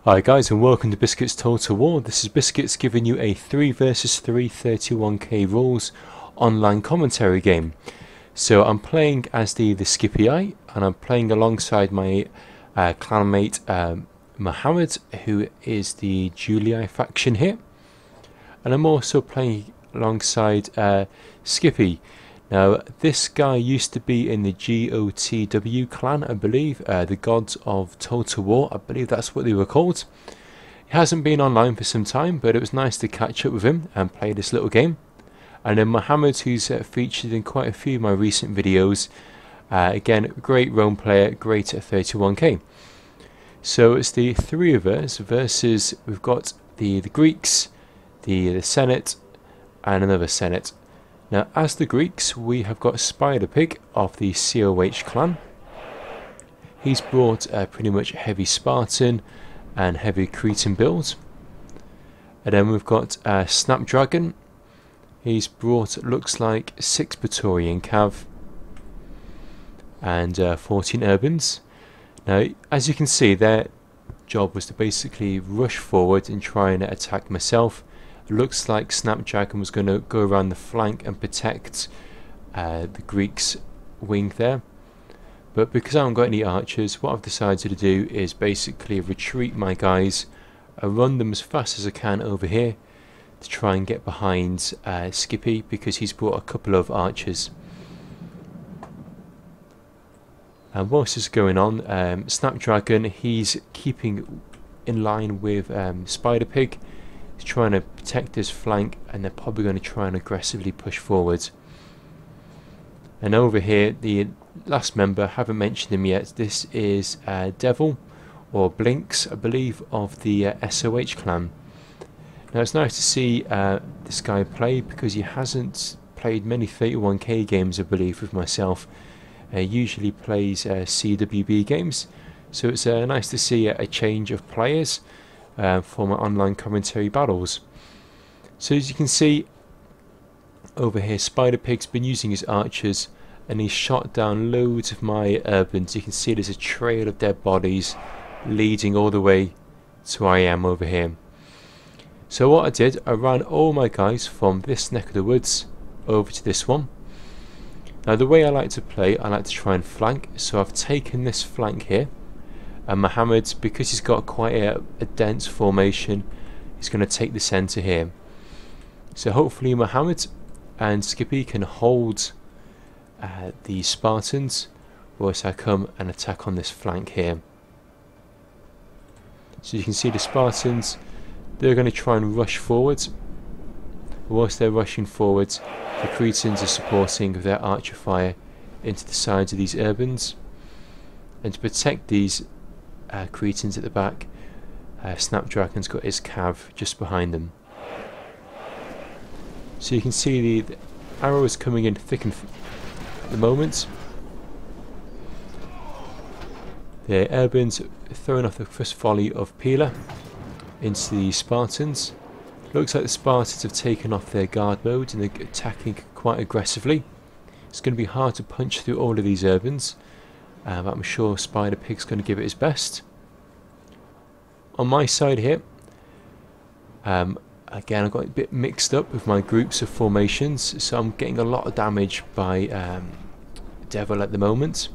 Hi guys, and welcome to Biscuits Total War. This is Biscuits giving you a 3 versus 3 31k rules online commentary game. So I'm playing as the Scipii, and I'm playing alongside my clanmate Mohamed, who is the Julii faction here. And I'm also playing alongside Scippy. Now, this guy used to be in the GOTW clan, I believe, the Gods of Total War, I believe that's what they were called. He hasn't been online for some time, but it was nice to catch up with him and play this little game. And then Mohamed, who's featured in quite a few of my recent videos. Again, great Rome player, great at 31k. So it's the three of us versus, we've got the Greeks, the Senate, and another Senate. Now, as the Greeks, we have got Spider-Pig of the COH clan. He's brought pretty much heavy Spartan and heavy Cretan build. And then we've got SnapDragon. He's brought, looks like, 6 Praetorian Cav and 14 Urbans. Now, as you can see, their job was to basically rush forward and try and attack myself. Looks like SnapDragon was going to go around the flank and protect the Greeks' wing there. But because I haven't got any archers, what I've decided to do is basically retreat my guys, run them as fast as I can over here to try and get behind Scipii, because he's brought a couple of archers. And whilst this is going on, SnapDragon, he's keeping in line with Spider-Pig. Trying to protect his flank, and they're probably going to try and aggressively push forward. And over here, the last member, haven't mentioned him yet, this is Devil or Blinks, I believe, of the SOH clan. Now it's nice to see this guy play, because he hasn't played many 31k games, I believe, with myself. Usually plays CWB games, so it's nice to see a change of players for my online commentary battles. So as you can see over here, Spider-Pig's been using his archers, and he's shot down loads of my urbans. You can see there's a trail of dead bodies leading all the way to where I am over here. So what I did, I ran all my guys from this neck of the woods over to this one. Now the way I like to play, I like to try and flank, so I've taken this flank here. And Mohamed, because he's got quite a dense formation, he's going to take the centre here. So hopefully Mohamed and Scippy can hold the Spartans, whilst I come and attack on this flank here. So you can see the Spartans, they're going to try and rush forward. Whilst they're rushing forward, the Cretans are supporting with their archer fire into the sides of these urbans. And to protect these Cretans at the back, SnapDragon's got his cav just behind them. So you can see the arrow is coming in thick and at the moment. The Urbans throwing off the first volley of Peeler into the Spartans. Looks like the Spartans have taken off their guard mode and they're attacking quite aggressively. It's going to be hard to punch through all of these Urbans. I'm sure Spider-Pig's going to give it his best. On my side here, again, I got a bit mixed up with my groups of formations, so I'm getting a lot of damage by Devil at the moment.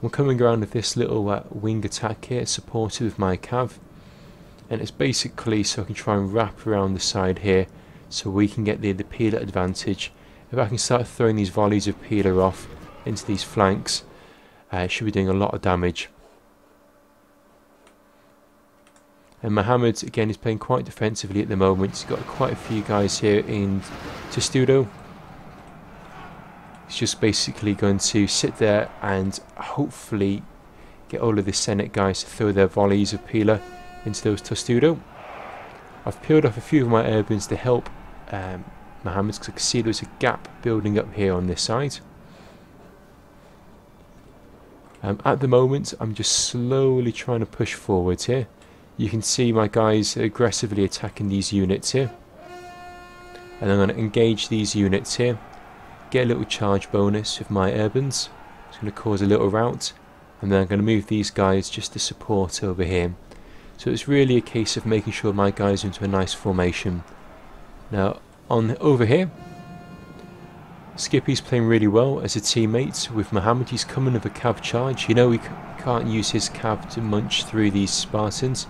I'm coming around with this little wing attack here, supported with my cav, and it's basically so I can try and wrap around the side here, so we can get the peeler advantage. If I can start throwing these volleys of peeler off into these flanks, it should be doing a lot of damage. And Mohamed, again, is playing quite defensively at the moment. He's got quite a few guys here in Testudo. He's just basically going to sit there and hopefully get all of the Senate guys to throw their volleys of peeler into those Testudo. I've peeled off a few of my urbans to help Mohamed, because I can see there's a gap building up here on this side. At the moment, I'm just slowly trying to push forward here. You can see my guys aggressively attacking these units here. And I'm going to engage these units here. Get a little charge bonus with my urbans. It's going to cause a little rout. and then I'm going to move these guys just to support over here. So it's really a case of making sure my guys are into a nice formation. Now on over here, Scippy's playing really well as a teammate with Mohamed. He's coming with a cav charge. You know, he can't use his cav to munch through these Spartans,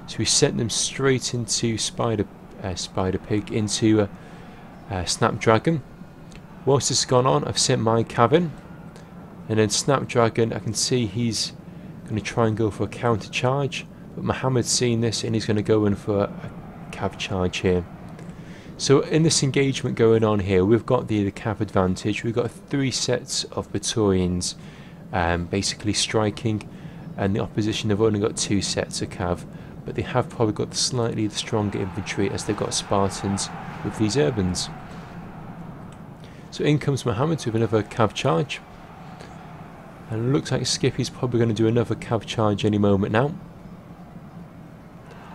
so we sent them straight into Spider Pig, into SnapDragon. Whilst this has gone on, I've sent my cav in, and then SnapDragon, I can see he's going to try and go for a counter charge, but Mohamed's seen this and he's going to go in for a cav charge here. So in this engagement going on here, we've got the cav advantage. We've got 3 sets of Praetorians basically striking, and the opposition have only got 2 sets of cav, but they have probably got the stronger infantry as they've got Spartans with these urbans. So in comes Mohamed with another cav charge, and it looks like Scippy's probably going to do another cav charge any moment now.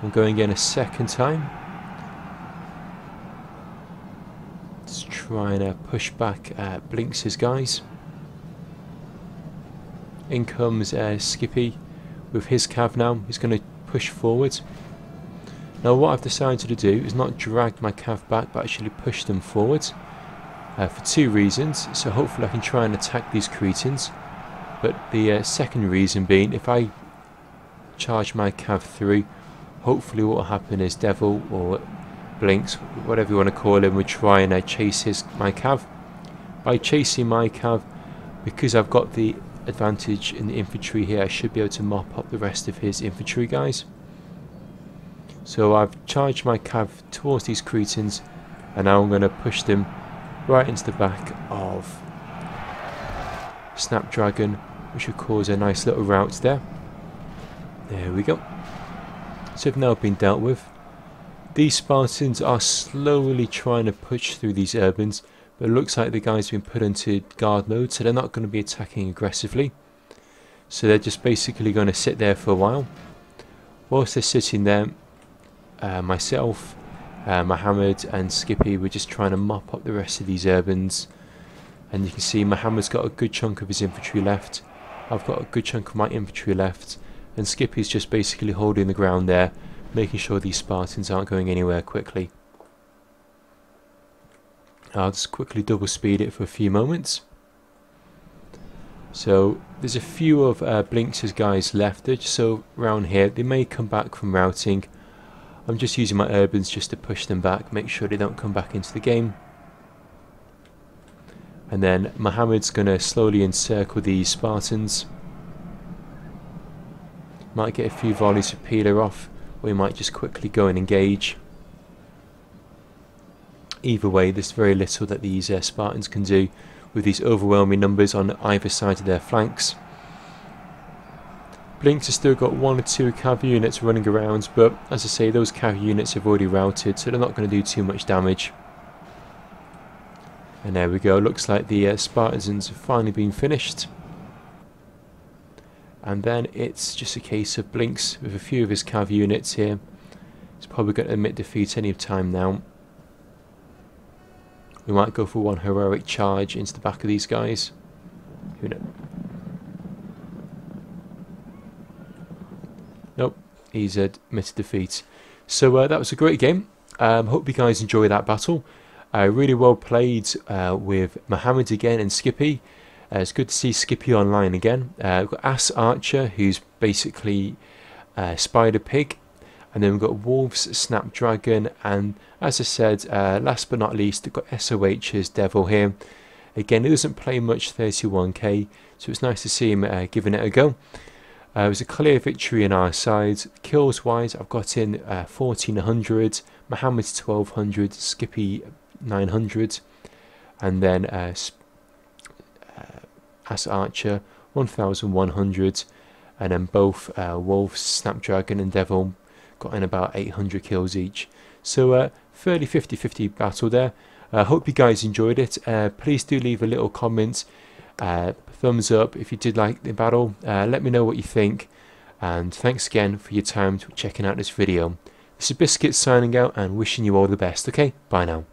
I'm going again a second time. Let's try and push back Blinks' guys. In comes Scippy with his cav now. He's going to push forward. Now what I've decided to do is not drag my cav back, but actually push them forward for 2 reasons. So hopefully I can try and attack these Cretans. But the second reason being, if I charge my cav through, hopefully what will happen is Devil or Blinks, whatever you want to call him, would try and chase my cav. By chasing my cav, because I've got the advantage in the infantry here, I should be able to mop up the rest of his infantry guys. So I've charged my cav towards these Cretans, and now I'm going to push them right into the back of SnapDragon, which will cause a nice little rout there. There we go. So they've now been dealt with. These Spartans are slowly trying to push through these urbans, but it looks like the guys have been put into guard mode, so they're not going to be attacking aggressively. So they're just basically going to sit there for a while. Whilst they're sitting there, myself, Mohamed and Scippy were just trying to mop up the rest of these urbans. And you can see Mohamed's got a good chunk of his infantry left. I've got a good chunk of my infantry left. And Scippy's just basically holding the ground there, making sure these Spartans aren't going anywhere quickly. I'll just quickly double speed it for a few moments. So there's a few of Blinks' guys left. They're just so around here. They may come back from routing. I'm just using my urbans just to push them back, make sure they don't come back into the game. And then Mohamed's going to slowly encircle these Spartans. Might get a few volleys of peeler off, or we might just quickly go and engage. Either way, there's very little that these Spartans can do with these overwhelming numbers on either side of their flanks. Blinks has still got 1 or 2 cav units running around, but as I say, those cav units have already routed, so they're not going to do too much damage. And there we go, looks like the Spartans have finally been finished. And then it's just a case of Blinks with a few of his cav units here. He's probably going to admit defeat any time now. We might go for one heroic charge into the back of these guys. Who knows? Nope, he's admitted defeat. So that was a great game. Hope you guys enjoyed that battle. Really well played with Mohamed again and Scippy. It's good to see Scippy online again. We've got Ass Archer, who's basically Spider Pig. And then we've got Wolves, SnapDragon, and as I said, last but not least, we've got SOH's Devil here. Again, he doesn't play much 31k, so it's nice to see him giving it a go. It was a clear victory on our side. Kills wise, I've got in 1400, Mohamed's 1200, Scippy 900, and then Ass Archer 1100, and then both Wolves, SnapDragon, and Devil got in about 800 kills each. So fairly 50-50 battle there. Hope you guys enjoyed it. Please do leave a little comment, thumbs up if you did like the battle. Let me know what you think, and thanks again for your time checking out this video. This is Biscuits signing out and wishing you all the best. Okay, bye now.